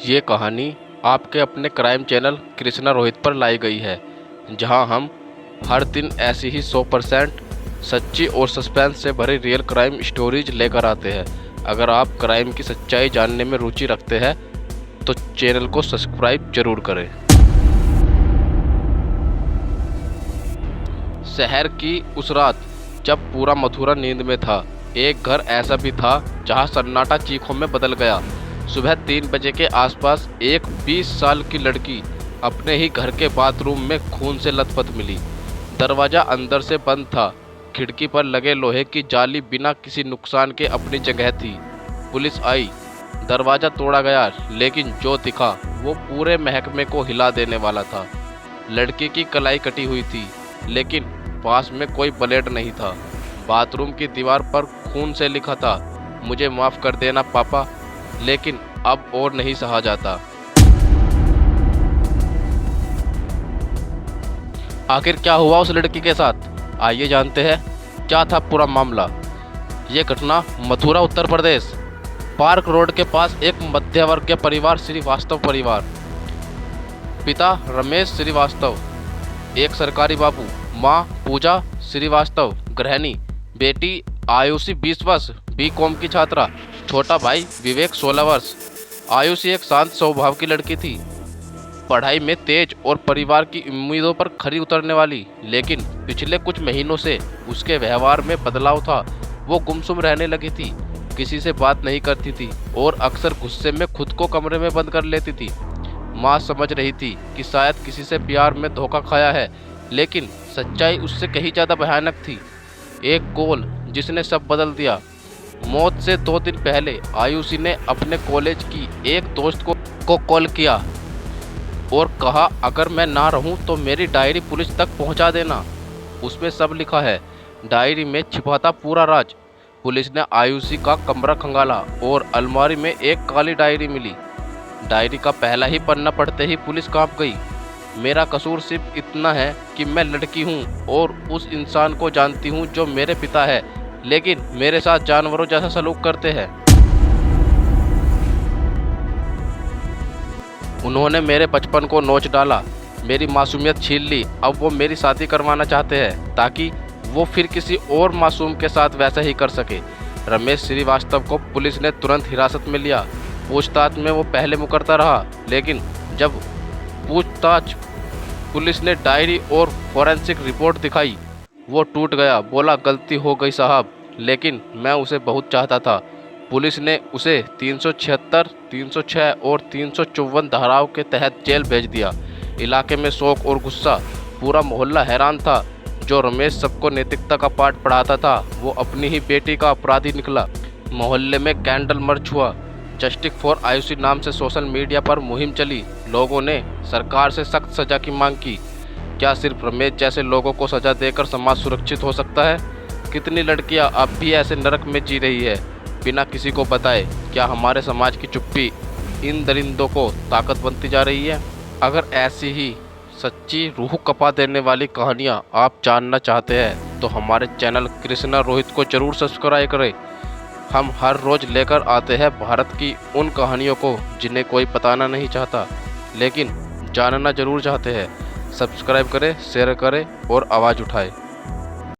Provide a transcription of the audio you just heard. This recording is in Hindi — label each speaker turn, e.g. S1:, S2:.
S1: ये कहानी आपके अपने क्राइम चैनल कृष्णा रोहित पर लाई गई है, जहां हम हर दिन ऐसी ही 100% सच्ची और सस्पेंस से भरी रियल क्राइम स्टोरीज लेकर आते हैं। अगर आप क्राइम की सच्चाई जानने में रुचि रखते हैं तो चैनल को सब्सक्राइब जरूर करें। शहर की उस रात जब पूरा मथुरा नींद में था, एक घर ऐसा भी था जहां सन्नाटा चीखों में बदल गया। सुबह 3 बजे के आसपास एक 20 साल की लड़की अपने ही घर के बाथरूम में खून से लथपथ मिली। दरवाज़ा अंदर से बंद था, खिड़की पर लगे लोहे की जाली बिना किसी नुकसान के अपनी जगह थी। पुलिस आई, दरवाज़ा तोड़ा गया, लेकिन जो दिखा वो पूरे महकमे को हिला देने वाला था। लड़की की कलाई कटी हुई थी, लेकिन पास में कोई ब्लेड नहीं था। बाथरूम की दीवार पर खून से लिखा था, मुझे माफ़ कर देना पापा, लेकिन अब और नहीं सहा जाता। आखिर क्या हुआ उस लड़की के साथ, आइए जानते हैं क्या था पूरा मामला। ये घटना मथुरा उत्तर प्रदेश पार्क रोड के पास एक मध्यवर्गीय परिवार श्रीवास्तव परिवार। पिता रमेश श्रीवास्तव एक सरकारी बाबू, माँ पूजा श्रीवास्तव गृहिणी, बेटी आयुषी 20 वर्ष बीकॉम की छात्रा, छोटा भाई विवेक 16 वर्ष। आयुषी एक शांत स्वभाव की लड़की थी, पढ़ाई में तेज और परिवार की उम्मीदों पर खरी उतरने वाली, लेकिन पिछले कुछ महीनों से उसके व्यवहार में बदलाव था। वो गुमसुम रहने लगी थी, किसी से बात नहीं करती थी और अक्सर गुस्से में खुद को कमरे में बंद कर लेती थी। माँ समझ रही थी कि शायद किसी से प्यार में धोखा खाया है, लेकिन सच्चाई उससे कहीं ज़्यादा भयानक थी। एक कॉल जिसने सब बदल दिया। मौत से 2 दिन पहले आयुषी ने अपने कॉलेज की एक दोस्त को कॉल किया और कहा, अगर मैं ना रहूं तो मेरी डायरी पुलिस तक पहुंचा देना। उसमें सब लिखा है, डायरी में छिपा था पूरा राज। पुलिस ने आयुषी का कमरा खंगाला और अलमारी में एक काली डायरी मिली। डायरी का पहला ही पन्ना पढ़ते ही पुलिस कांप गई। मेरा कसूर सिर्फ इतना है कि मैं लड़की हूँ और उस इंसान को जानती हूँ जो मेरे पिता है, लेकिन मेरे साथ जानवरों जैसा सलूक करते हैं। उन्होंने मेरे बचपन को नोच डाला, मेरी मासूमियत छीन ली। अब वो मेरी शादी करवाना चाहते हैं ताकि वो फिर किसी और मासूम के साथ वैसा ही कर सके। रमेश श्रीवास्तव को पुलिस ने तुरंत हिरासत में लिया। पूछताछ में वो पहले मुकरता रहा, लेकिन जब पूछताछ पुलिस ने डायरी और फॉरेंसिक रिपोर्ट दिखाई, वो टूट गया। बोला, गलती हो गई साहब, लेकिन मैं उसे बहुत चाहता था। पुलिस ने उसे 376, 306 और 354 धाराओं के तहत जेल भेज दिया। इलाके में शोक और गुस्सा, पूरा मोहल्ला हैरान था। जो रमेश सबको नैतिकता का पाठ पढ़ाता था, वो अपनी ही बेटी का अपराधी निकला। मोहल्ले में कैंडल मार्च हुआ, जस्टिस फॉर आयुषी नाम से सोशल मीडिया पर मुहिम चली। लोगों ने सरकार से सख्त सज़ा की मांग की। क्या सिर्फ रमेश जैसे लोगों को सज़ा देकर समाज सुरक्षित हो सकता है? कितनी लड़कियां अब भी ऐसे नरक में जी रही है बिना किसी को बताए? क्या हमारे समाज की चुप्पी इन दरिंदों को ताकत बनती जा रही है? अगर ऐसी ही सच्ची रूह कपा देने वाली कहानियां आप जानना चाहते हैं तो हमारे चैनल कृष्णा रोहित को जरूर सब्सक्राइब करें। हम हर रोज़ लेकर आते हैं भारत की उन कहानियों को जिन्हें कोई बताना नहीं चाहता, लेकिन जानना जरूर चाहते हैं। सब्सक्राइब करें, शेयर करें और आवाज़ उठाएं।